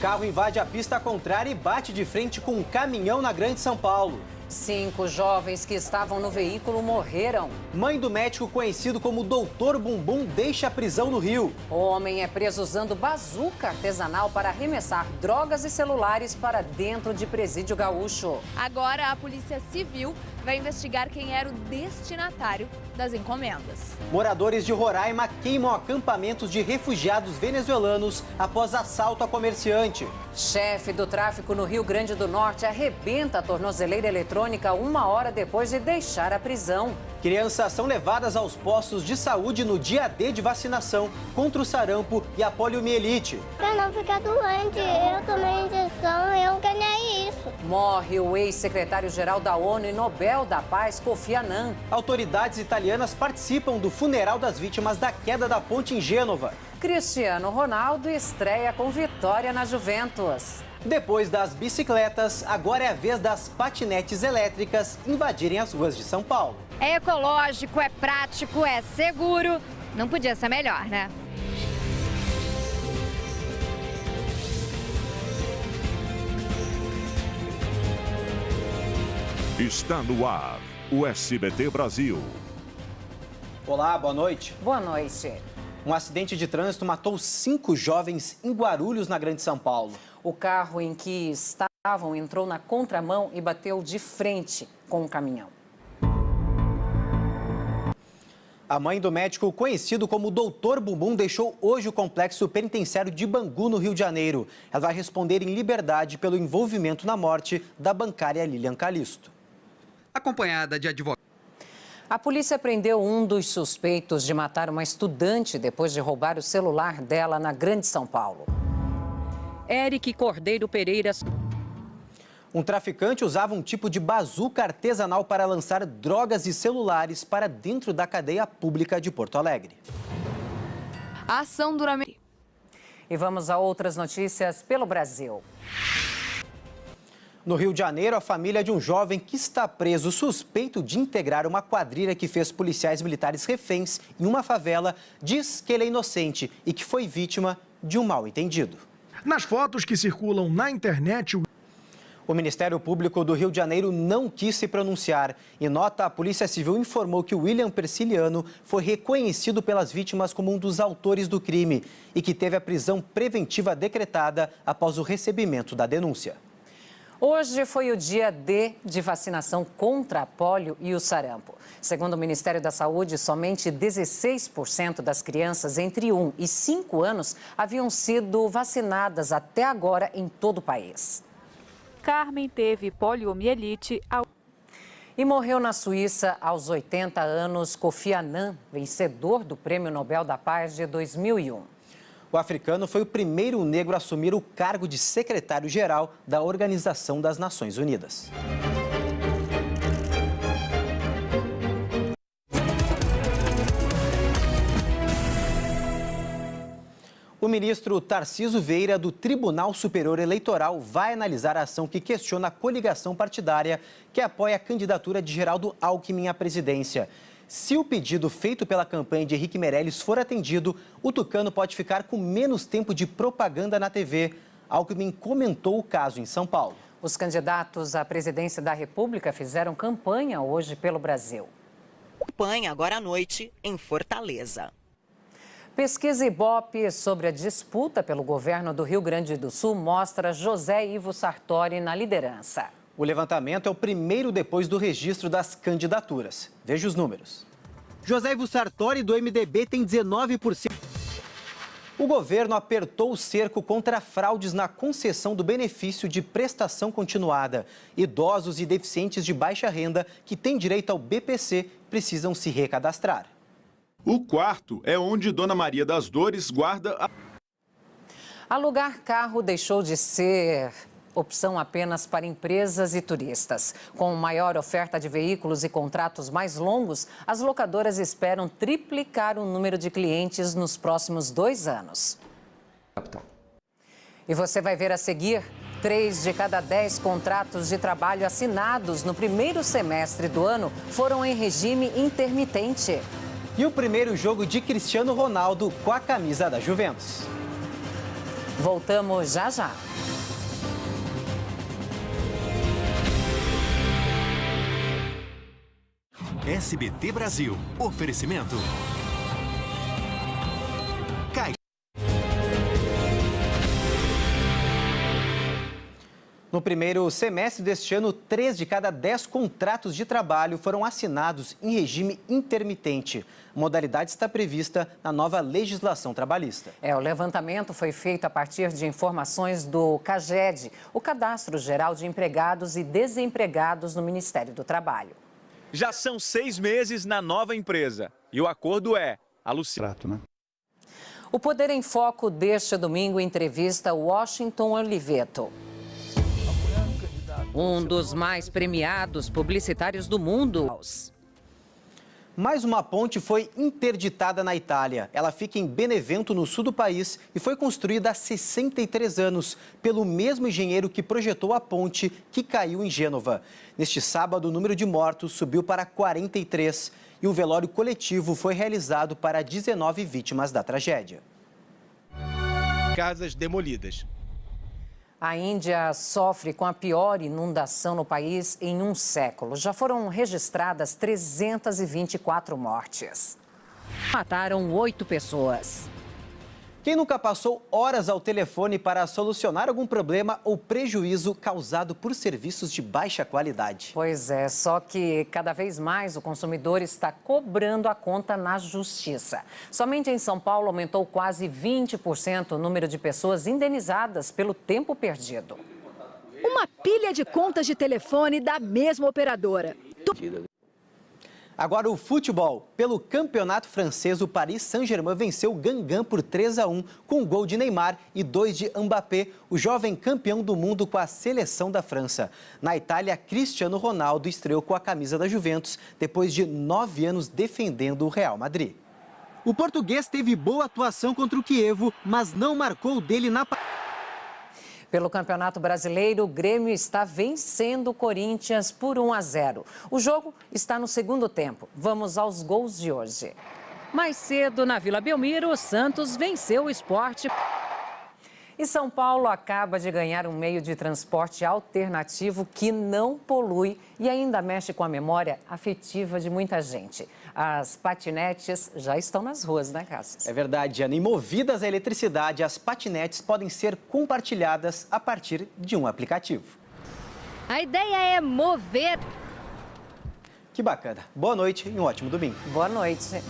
Carro invade a pista contrária e bate de frente com um caminhão na Grande São Paulo. 5 jovens que estavam no veículo morreram. Mãe do médico conhecido como Doutor Bumbum deixa a prisão no Rio. O homem é preso usando bazuca artesanal para arremessar drogas e celulares para dentro de presídio gaúcho. Agora a Polícia Civil vai investigar quem era o destinatário das encomendas. Moradores de Roraima queimam acampamentos de refugiados venezuelanos após assalto a comerciante. Chefe do tráfico no Rio Grande do Norte arrebenta a tornozeleira eletrônica 1 hora depois de deixar a prisão. Crianças são levadas aos postos de saúde no dia D de vacinação contra o sarampo e a poliomielite. Pra não ficar doente, eu tomei injeção e eu ganhei isso. Morre o ex-secretário-geral da ONU e Nobel da Paz, Kofi Annan. Autoridades italianas participam do funeral das vítimas da queda da ponte em Gênova. Cristiano Ronaldo estreia com vitória na Juventus. Depois das bicicletas, agora é a vez das patinetes elétricas invadirem as ruas de São Paulo. É ecológico, é prático, é seguro. Não podia ser melhor, né? Está no ar, o SBT Brasil. Olá, boa noite. Boa noite. Um acidente de trânsito matou 5 jovens em Guarulhos, na Grande São Paulo. O carro em que estavam entrou na contramão e bateu de frente com o caminhão. A mãe do médico conhecido como Doutor Bumbum deixou hoje o complexo penitenciário de Bangu, no Rio de Janeiro. Ela vai responder em liberdade pelo envolvimento na morte da bancária Lilian Calisto. Acompanhada de advogados. A polícia prendeu um dos suspeitos de matar uma estudante depois de roubar o celular dela na Grande São Paulo. Eric Cordeiro Pereira. Um traficante usava um tipo de bazuca artesanal para lançar drogas e celulares para dentro da cadeia pública de Porto Alegre. A ação dura... E vamos a outras notícias pelo Brasil. No Rio de Janeiro, a família de um jovem que está preso suspeito de integrar uma quadrilha que fez policiais militares reféns em uma favela diz que ele é inocente e que foi vítima de um mal-entendido. Nas fotos que circulam na internet, o Ministério Público do Rio de Janeiro não quis se pronunciar. Em nota, a Polícia Civil informou que o William Persiliano foi reconhecido pelas vítimas como um dos autores do crime e que teve a prisão preventiva decretada após o recebimento da denúncia. Hoje foi o dia D de vacinação contra a polio e o sarampo. Segundo o Ministério da Saúde, somente 16% das crianças entre 1 e 5 anos haviam sido vacinadas até agora em todo o país. Carmen teve poliomielite e morreu na Suíça aos 80 anos Kofi Annan, vencedor do Prêmio Nobel da Paz de 2001. O africano foi o primeiro negro a assumir o cargo de secretário-geral da Organização das Nações Unidas. O ministro Tarcísio Vieira, do Tribunal Superior Eleitoral, vai analisar a ação que questiona a coligação partidária que apoia a candidatura de Geraldo Alckmin à presidência. Se o pedido feito pela campanha de Henrique Meirelles for atendido, o tucano pode ficar com menos tempo de propaganda na TV. Alckmin comentou o caso em São Paulo. Os candidatos à presidência da República fizeram campanha hoje pelo Brasil. Campanha agora à noite em Fortaleza. Pesquisa Ibope sobre a disputa pelo governo do Rio Grande do Sul mostra José Ivo Sartori na liderança. O levantamento é o primeiro depois do registro das candidaturas. Veja os números. José Ivo Sartori, do MDB, tem 19%. O governo apertou o cerco contra fraudes na concessão do benefício de prestação continuada. Idosos e deficientes de baixa renda que têm direito ao BPC precisam se recadastrar. O quarto é onde Dona Maria das Dores guarda a... Alugar carro deixou de ser opção apenas para empresas e turistas. Com maior oferta de veículos e contratos mais longos, as locadoras esperam triplicar o número de clientes nos próximos 2 anos. E você vai ver a seguir: 3 de cada 10 contratos de trabalho assinados no primeiro semestre do ano foram em regime intermitente. E o primeiro jogo de Cristiano Ronaldo com a camisa da Juventus. Voltamos já já. SBT Brasil. Oferecimento. No primeiro semestre deste ano, 3 de cada 10 contratos de trabalho foram assinados em regime intermitente. A modalidade está prevista na nova legislação trabalhista. O levantamento foi feito a partir de informações do CAGED, o Cadastro Geral de Empregados e Desempregados no Ministério do Trabalho. Já são 6 meses na nova empresa e o acordo é a Luciana. O Poder em Foco deste domingo entrevista Washington Oliveto, um dos mais premiados publicitários do mundo. Mais uma ponte foi interditada na Itália. Ela fica em Benevento, no sul do país, e foi construída há 63 anos pelo mesmo engenheiro que projetou a ponte que caiu em Gênova. Neste sábado, o número de mortos subiu para 43 e um velório coletivo foi realizado para 19 vítimas da tragédia. Casas demolidas. A Índia sofre com a pior inundação no país em um século. Já foram registradas 324 mortes. Mataram 8 pessoas. Quem nunca passou horas ao telefone para solucionar algum problema ou prejuízo causado por serviços de baixa qualidade? Pois é, só que cada vez mais o consumidor está cobrando a conta na justiça. Somente em São Paulo aumentou quase 20% o número de pessoas indenizadas pelo tempo perdido. Uma pilha de contas de telefone da mesma operadora. Agora o futebol. Pelo campeonato francês, o Paris Saint-Germain venceu o Guingamp por 3-1, com um gol de Neymar e 2 de Mbappé, o jovem campeão do mundo com a seleção da França. Na Itália, Cristiano Ronaldo estreou com a camisa da Juventus, depois de 9 anos defendendo o Real Madrid. O português teve boa atuação contra o Chievo, mas não marcou o dele na partida. Pelo Campeonato Brasileiro, o Grêmio está vencendo o Corinthians por 1-0. O jogo está no segundo tempo. Vamos aos gols de hoje. Mais cedo, na Vila Belmiro, o Santos venceu o Sport. E São Paulo acaba de ganhar um meio de transporte alternativo que não polui e ainda mexe com a memória afetiva de muita gente. As patinetes já estão nas ruas, né, Cássio? É verdade, Ana. E movidas à eletricidade, as patinetes podem ser compartilhadas a partir de um aplicativo. A ideia é mover. Que bacana. Boa noite e um ótimo domingo. Boa noite.